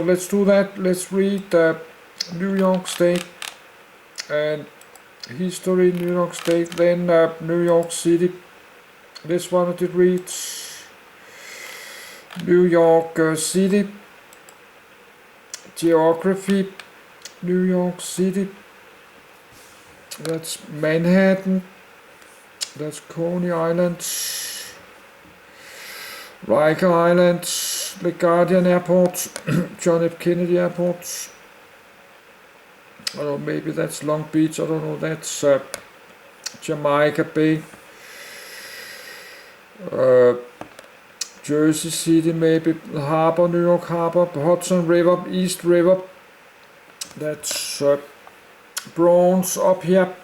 let's do that. Let's read New York State and history, New York State, then New York City. This one I did read. New York City, geography, New York City. That's Manhattan. That's Coney Island, Riker Island, LaGuardia Airport, John F. Kennedy Airport. I don't know, maybe that's Long Beach. I don't know. That's Jamaica Bay. Jersey City, maybe Harbor, New York Harbor, Hudson River, East River. That's Bronx up here.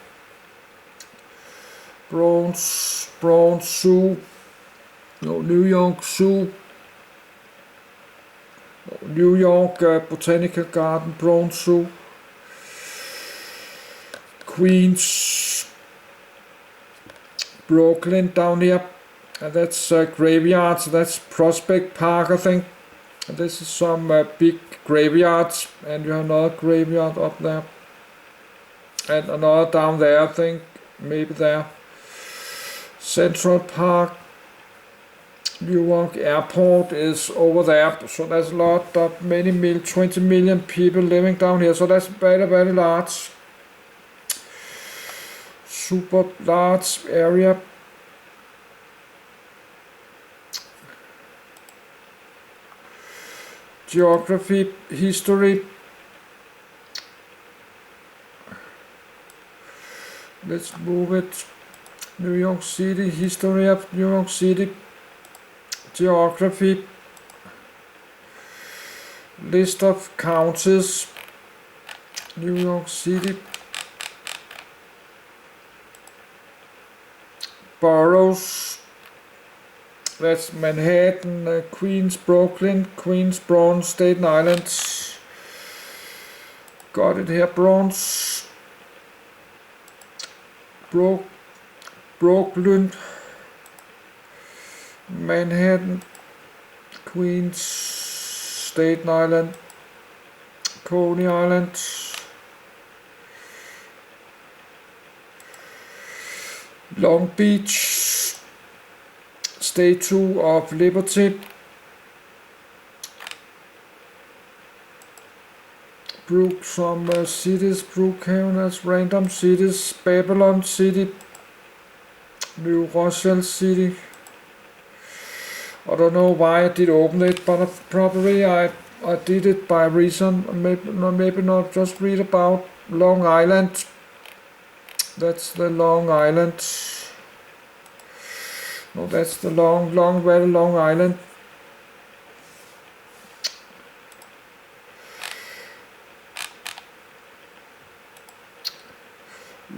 Bronx Zoo. No, New York Zoo. New York Botanical Garden, Bronx Zoo. Queens, Brooklyn down here. And that's graveyards. That's Prospect Park, I think. And this is some big graveyards, and you have another graveyard up there, and another down there, I think, maybe there. Central Park, Newark Airport is over there, so there's a lot of 20 million people living down here, so that's very, very large, super large area. Geography, history. Let's move it. New York City, history of New York City. Geography. List of counties. New York City. Boroughs. That's Manhattan, Queens, Brooklyn, Queens, Bronx, Staten Island. Got it here, Bronx. Brooklyn, Manhattan, Queens, Staten Island, Coney Island. Long Beach, Statue of Liberty, some cities, Brookhaven as random cities, Babylon City, New Rochelle City. I don't know why I did open it, but probably I did it by reason. Maybe not just read about Long Island. That's the Long Island. No, that's the very long island.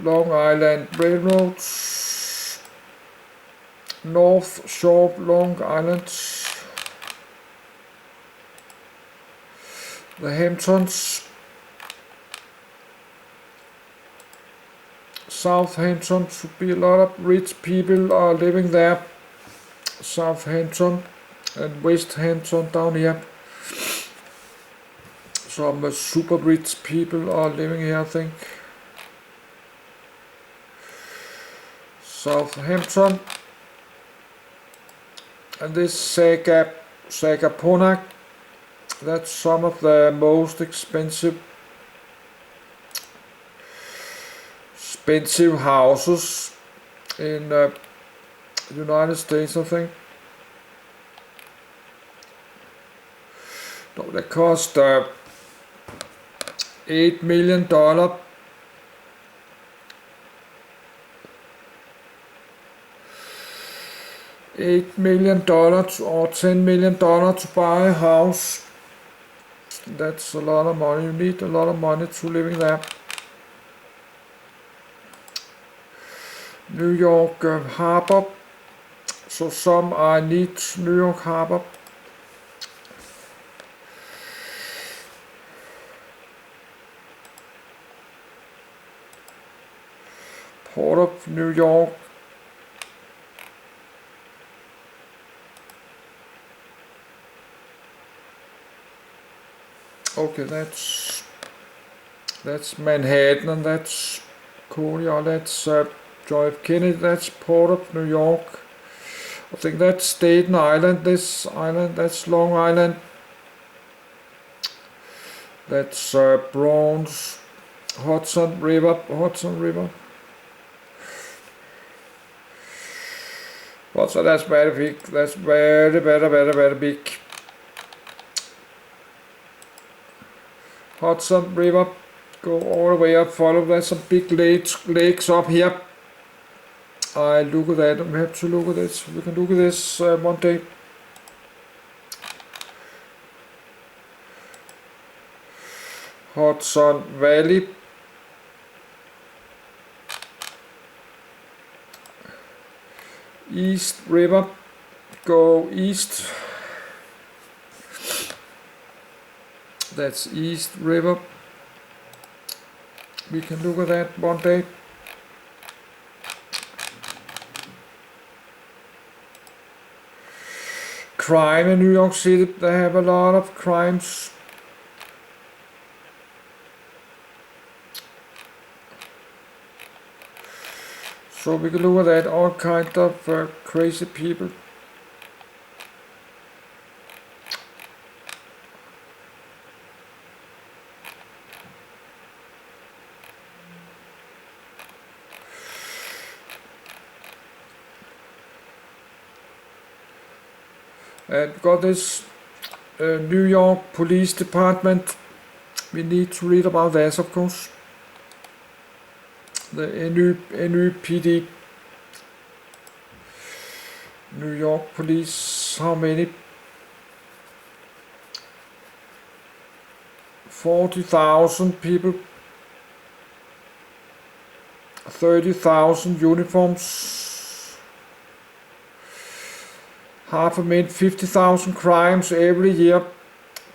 Long Island Railroad. North Shore of Long Island. The Hamptons. Southampton, should be a lot of rich people are living there. Southampton and West Hampton down here. Some super rich people are living here, I think. Southampton. And this Sagaponack. That's some of the most expensive houses in United States, I think. No, they cost $8 million. $8 million or $10 million to buy a house. That's a lot of money. You need a lot of money to living there. New York Harbor. So some I need New York Harbor. Port of New York. Okay, that's Manhattan, and that's Coney, that's John F. Kennedy, that's Port of New York. I think that's Staten Island, this island, that's Long Island. That's Bronx, Hudson River. But so that's very big, that's very big. Hudson River, go all the way up, follow, there's some big lakes up here. I look at that, we have to look at this, we can look at this one day. Hudson Valley. East River, go east. That's East River. We can look at that one day. Crime in New York City, they have a lot of crimes. So we can look at that, all kind of crazy people. And we got this New York Police Department. We need to read about that, of course. The NYPD, New York Police, how many? 40,000 people, 30,000 uniforms, 500,000, 50,000 crimes every year,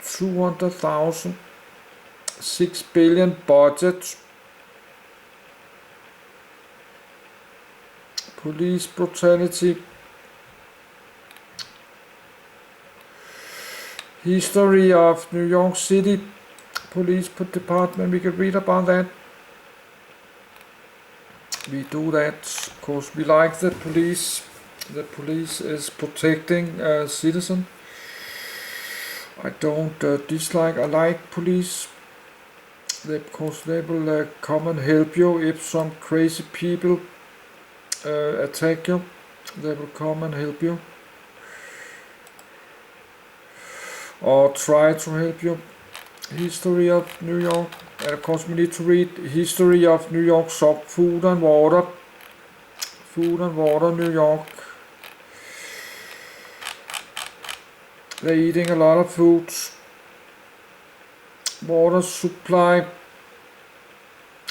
200,000, 6 billion budget. Police brutality. History of New York City Police Department, we can read about that. We do that because we like the police. The police is protecting citizens. I don't dislike, I like police. Because they will come and help you if some crazy people attack you. They will come and help you. Or try to help you. History of New York. And of course we need to read history of New York, food and water. Food and water, New York. They're eating a lot of foods. Water supply.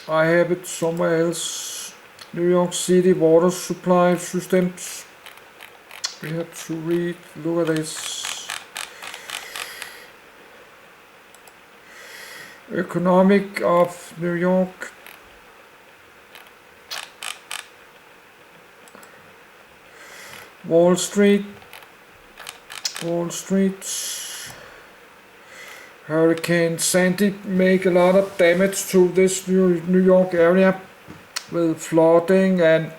I have it somewhere else. New York City water supply systems. We have to read, look at this. Economic of New York. Wall Street. Hurricane Sandy make a lot of damage to this New York area with flooding and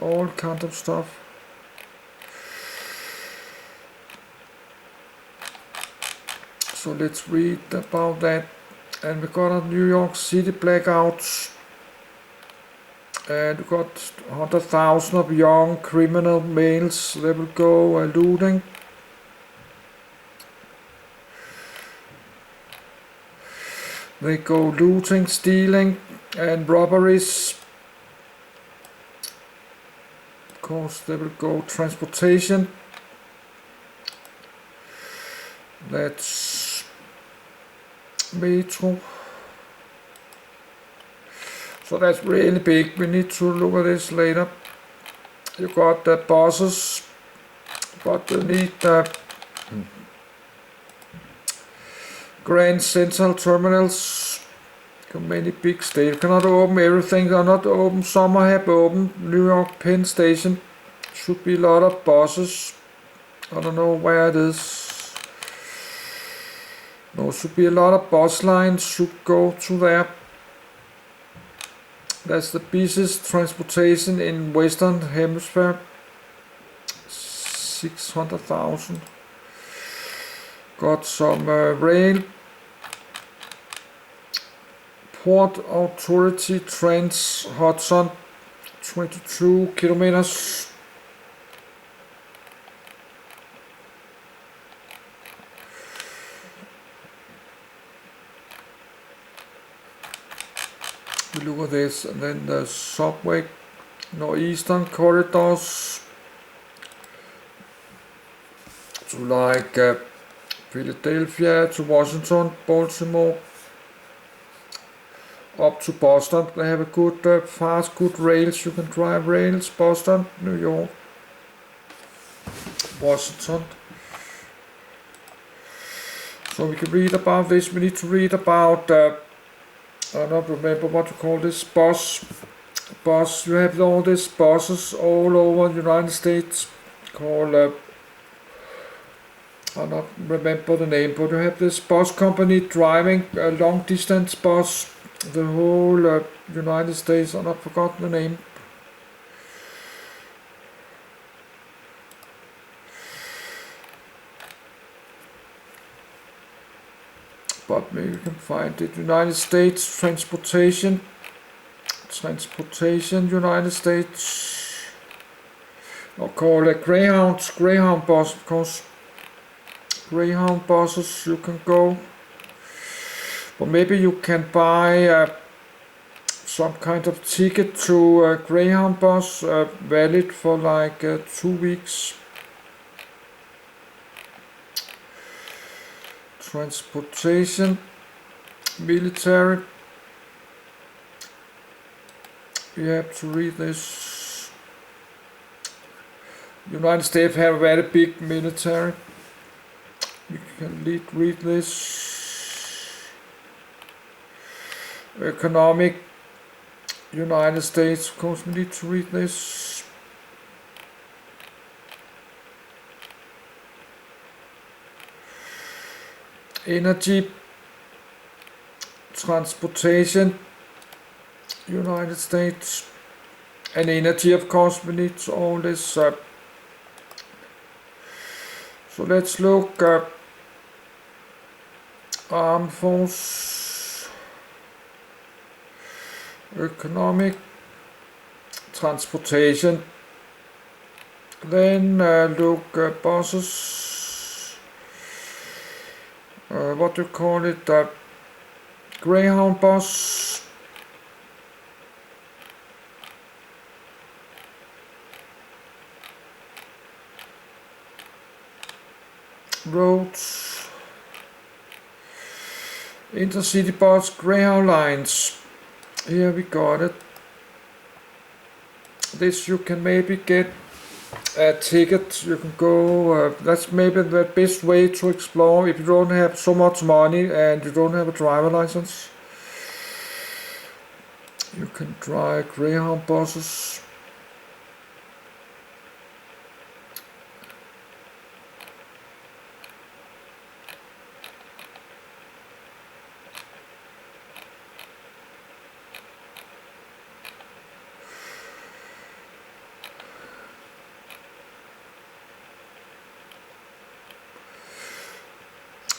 all kind of stuff. So let's read about that. And we got a New York City blackouts. And we got 100,000 of young criminal males. They will go looting. They go looting, stealing, and robberies. Of course, they will go transportation. That's metro. So that's really big. We need to look at this later. You got the buses, but you need Grand Central terminals. Many big states cannot open everything. They're not open. Some have open. New York Penn Station should be a lot of buses. I don't know where it is. There should be a lot of bus lines should go to there. That's the busiest transportation in Western Hemisphere. 600,000. Got some rail. Port Authority Trans Hudson, 22 kilometers. We look at this, and then the subway, northeastern corridors to like Philadelphia, to Washington, Baltimore, up to Boston. They have a good, fast, good rails. You can drive rails. Boston, New York, Washington. So we can read about this. We need to read about, I don't remember what to call this, bus. You have all these buses all over the United States called, I don't remember the name, but you have this bus company driving a long distance bus the whole United States, and I've forgotten the name. But maybe you can find it. United States Transportation, United States. I'll call it Greyhound bus, of course. Greyhound buses you can go. But maybe you can buy some kind of ticket to a Greyhound bus, valid for like 2 weeks. Transportation, military. You have to read this. United States have a very big military. You can read this. Economic, United States, of course we need to read this. Energy, transportation, United States, and energy, of course we need all this. So let's look at armed force, economic, transportation, then look at buses, what do you call it, Greyhound bus, roads, intercity bus, Greyhound lines. Here we got it. This you can maybe get a ticket. You can go, that's maybe the best way to explore if you don't have so much money and you don't have a driver license. You can try Greyhound buses.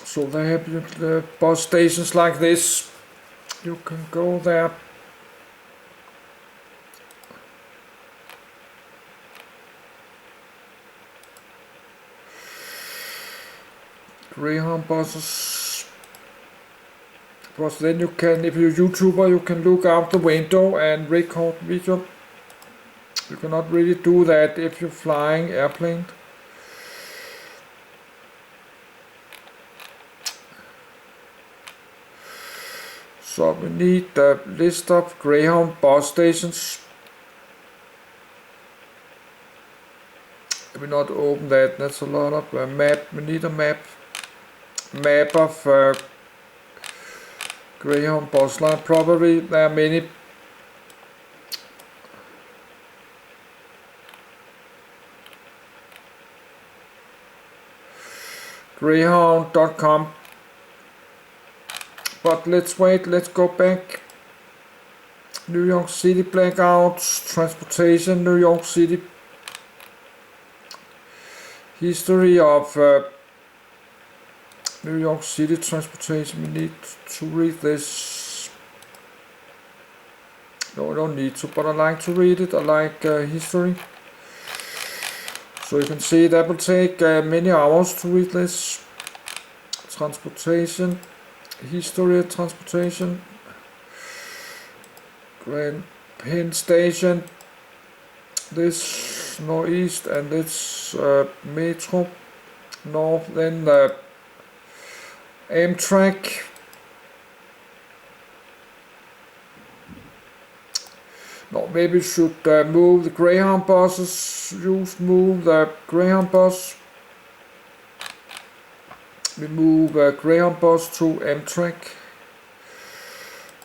So they have the bus stations like this. You can go there. Greyhound buses. Because then you can, if you're a YouTuber, you can look out the window and record video. You cannot really do that if you're flying airplane. So we need a list of Greyhound bus stations. We not open that. That's a lot of map. We need a map. Map of Greyhound bus line. Probably there are many. Greyhound.com. but let's wait, let's go back. New York City blackouts, transportation, New York City. History of New York City transportation. We need to read this. No, I don't need to, but I like to read it. I like history. So you can see that will take many hours to read this. Transportation, history of transportation. Grand Penn Station. This northeast and this metro north. Then Amtrak. No, maybe we should move the Greyhound buses. Move the Greyhound bus. We move Greyhound bus to Amtrak.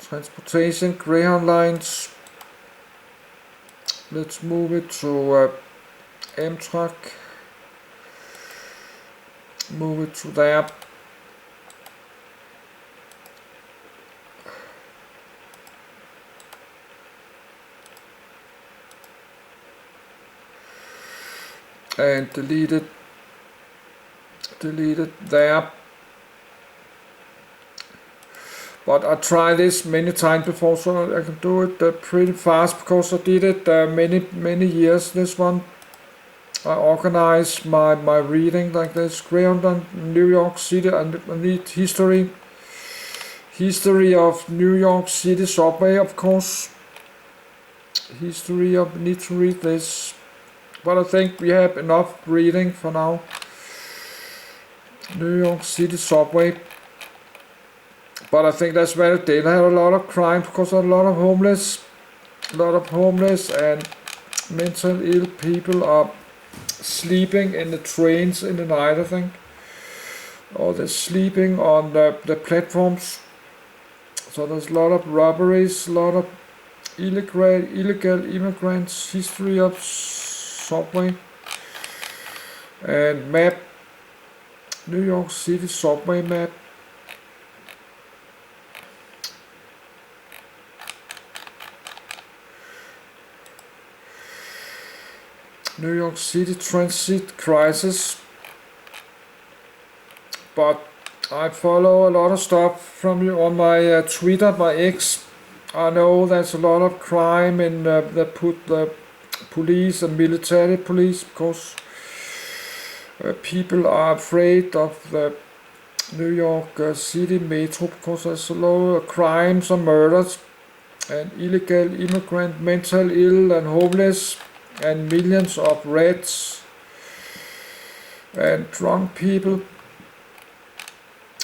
Transportation, Greyhound lines. Let's move it to Amtrak. Move it to there. And delete it there. But I tried this many times before, so I can do it pretty fast because I did it many years. This one, I organize my reading like this. Greyhound on New York City, and I need history of New York City subway, of course. History of, need to read this. But I think we have enough reading for now. New York City subway. But I think that's where they have a lot of crime because a lot of homeless and mental ill people are sleeping in the trains in the night, I think. Or they're sleeping on the platforms. So there's a lot of robberies, a lot of illegal immigrants, history of subway, and map, New York City subway map. New York City transit crisis. But I follow a lot of stuff from you on my Twitter, my X. I know there's a lot of crime in that put the police and military police because people are afraid of the New York City metro because there's a lot of crimes and murders and illegal immigrant, mental ill and homeless, and millions of rats and drunk people.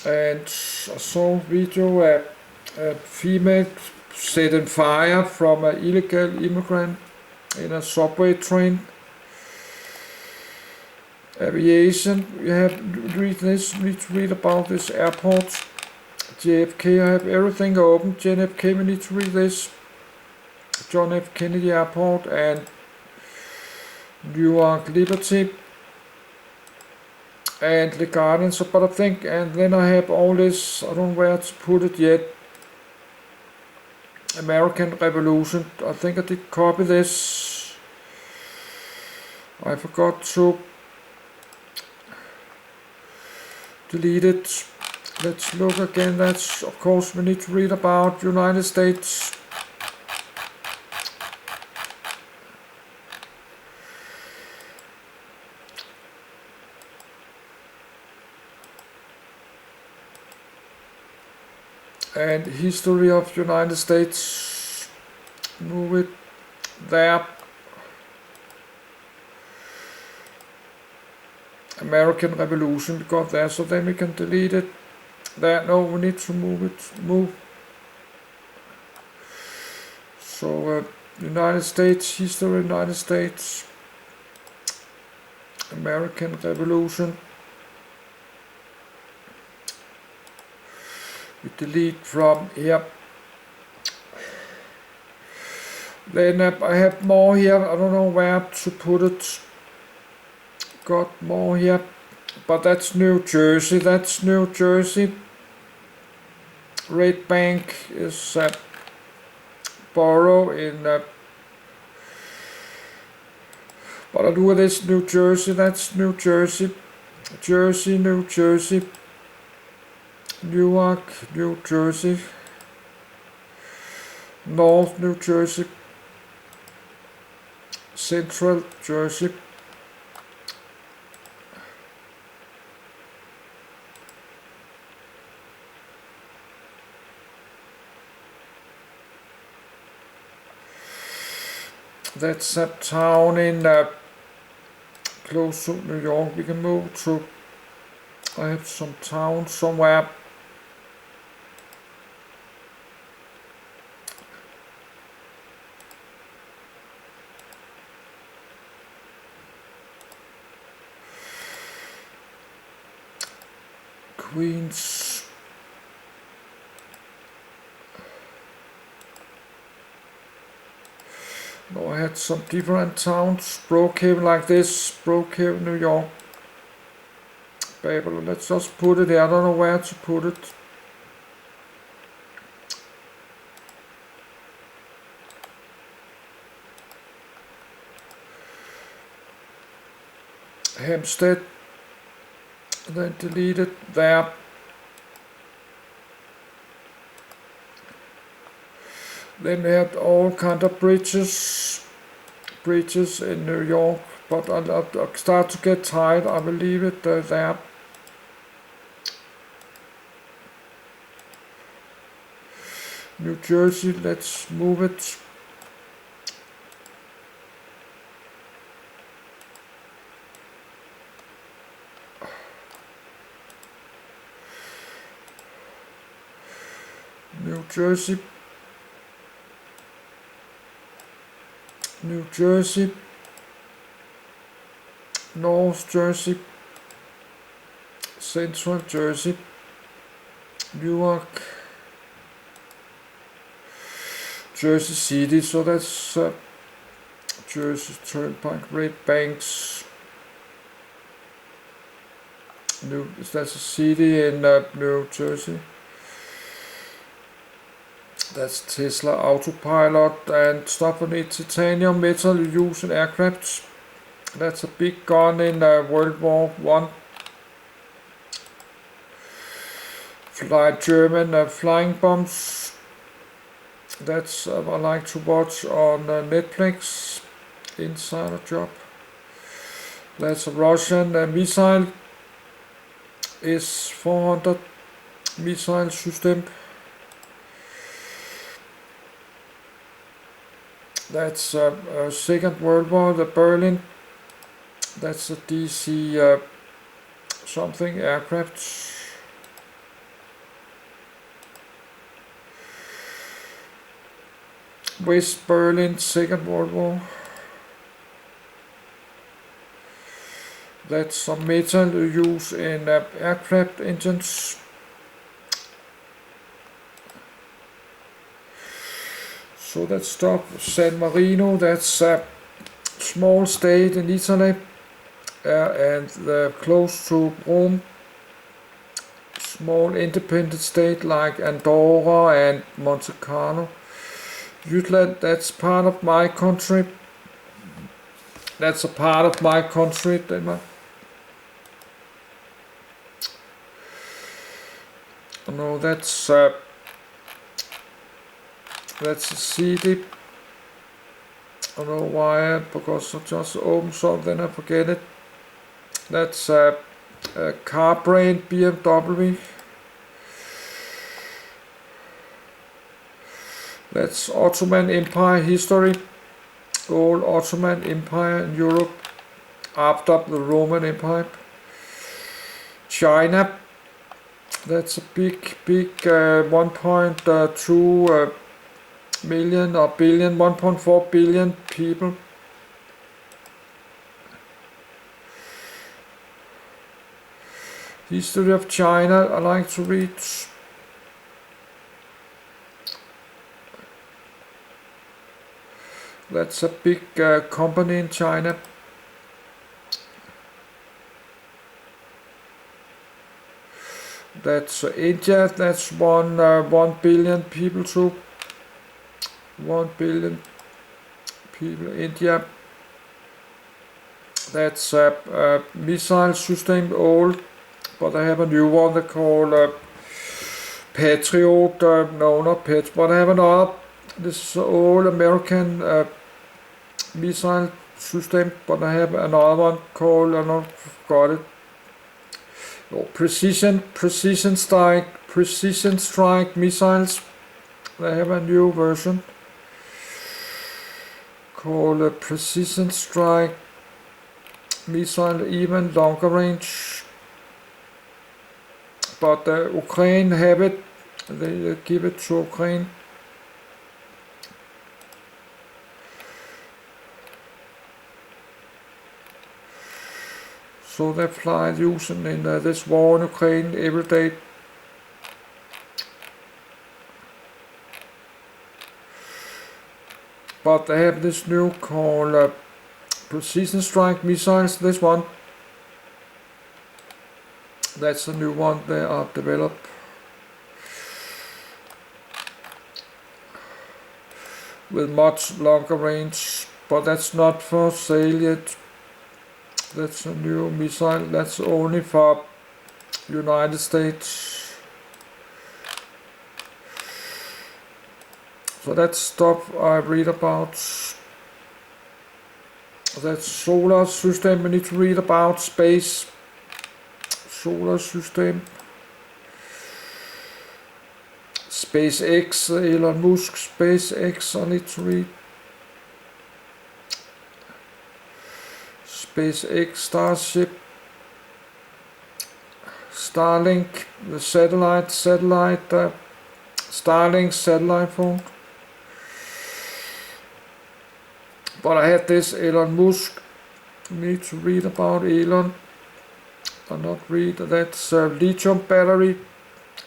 And I saw a video a female set on fire from an illegal immigrant in a subway train. Aviation, we have read about this airport. JFK, I have everything open. JFK, we need to read this. John F. Kennedy Airport and Newark Liberty and the Guardian. So, but I think, and then I have all this, I don't know where to put it yet. American Revolution. I think I did copy this. I forgot to delete it. Let's look again. That's, of course, we need to read about United States. And history of United States. Move it there. American Revolution, we got there, so then we can delete it. There, no, we need to move it. Move. So United States, history of United States. American Revolution. We delete from here. Then I have more here. I don't know where to put it. Got more here, but that's New Jersey. That's New Jersey. Red Bank is a borough in, but I do this New Jersey, that's New Jersey, Jersey, New Jersey, Newark, New Jersey, North New Jersey, Central Jersey, that's a town in close to New York. We can move to, I have some town somewhere. Queens. No, I had some different towns. Brookhaven like this. Brookhaven, New York. Babylon. Let's just put it here. I don't know where to put it. Hempstead. Then delete it there. Then we had all kind of bridges in New York, but I'll start to get tired. I will leave it there. New Jersey, let's move it. New Jersey. New Jersey, North Jersey, Central Jersey, Newark, Jersey City, so that's Jersey Turnpike, Red Banks, that's a city in New Jersey. That's Tesla Autopilot and stuff on it. Titanium metal you use in aircraft. That's a big gun in World War I. Fly German flying bombs. That's I like to watch on Netflix. Insider Job. That's a Russian missile. S-400 missile system. That's Second World War, the Berlin. That's a DC something aircraft. West Berlin, Second World War. That's some metal you use in aircraft engines. So that's stuff. San Marino, that's a small state in Italy, and close to Rome. Small independent state like Andorra and Monte Carlo. Jutland, that's part of my country. That's a part of my country, Denmark. No, that's a city. I don't know why, because I just opened something, I forget it. That's a car brand, BMW. That's Ottoman Empire history. Old Ottoman Empire in Europe after the Roman Empire. China. That's a big 1.2 million or billion, 1.4 billion people. History of China, I like to read. That's a big company in China. That's India. That's 1 billion people too. 1 billion people. India. That's a missile system, old, but I have a new one they call Patriot. No, not Patriot, but I have another. This is an old American missile system, but I have another one called, I don't forgot it. Oh, precision strike missiles. I have a new version called Precision Strike Missile, even longer range. But Ukraine have it. They give it to Ukraine. So they fly using in this war in Ukraine every day. But they have this new called Precision Strike Missiles. This one. That's a new one they are developed. With much longer range. But that's not for sale yet. That's a new missile. That's only for United States. So that's stuff I read about. That's solar system. We need to read about space. Solar system. SpaceX. Elon Musk. SpaceX. I need to read. SpaceX, Starship, Starlink, the satellite, Starlink satellite phone. But I had this Elon Musk. Need to read about Elon. Or not read. That's lithium battery.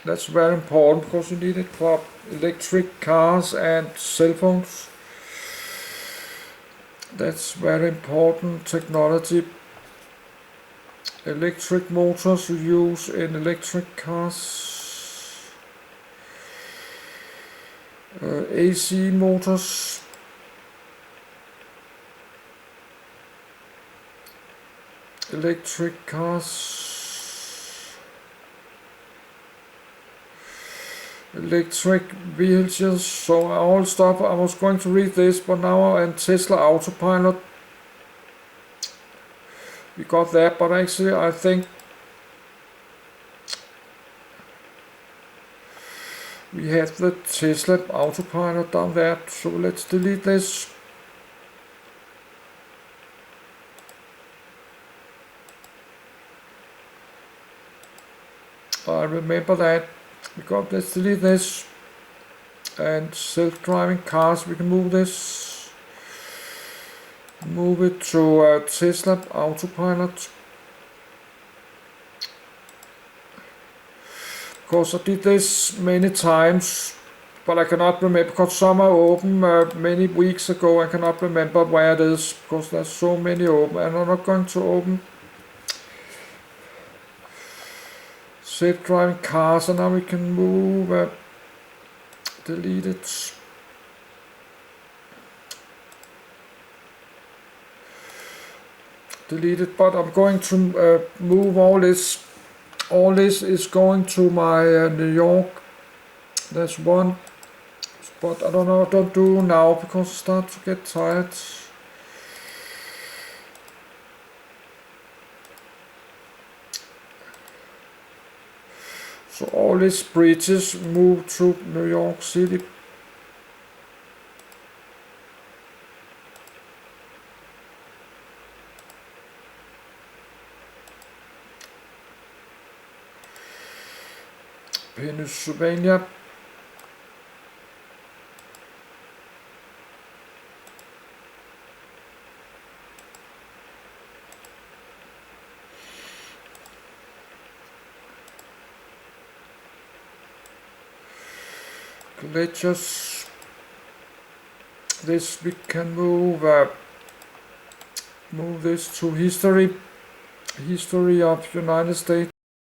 That's very important because you need it for electric cars and cell phones. That's very important technology. Electric motors you use in electric cars. AC motors. Electric cars. Electric vehicles, so all stuff. I was going to read this, but now I'm Tesla Autopilot. We got that, but actually I think we have the Tesla Autopilot down there, so let's delete this. I remember that. Because let's delete this. And self-driving cars, we can move this. Move it to Tesla Autopilot. Because I did this many times, but I cannot remember, because some are open many weeks ago. I cannot remember where it is, because there's so many open, and I'm not going to open self-driving cars, and now we can move, delete it. Delete it, but I'm going to move all this. All this is going to my New York. There's one, but I don't know, I don't do now because I start to get tired. So all these bridges move to New York City. Pennsylvania. Glitches. This we can move. Move this to history. History of United States.